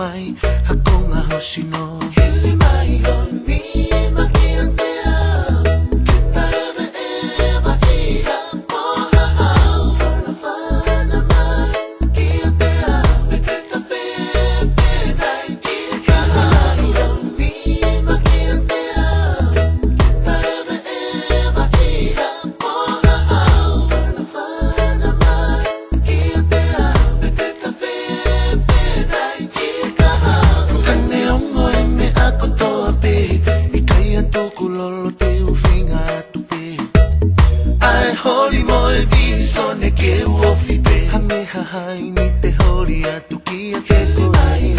Mai hakonga hoshino Hili mai on mi makiatea Kita eva iha moha au Fana mai kiatea Beketa fe nai ika mai on mi makiatea Kita eva iha moha au Fana mai kiatea Beketa fe nai Holi moe viso ne ke uofi pe Hame hahai ni te hori atu ki a te ko ai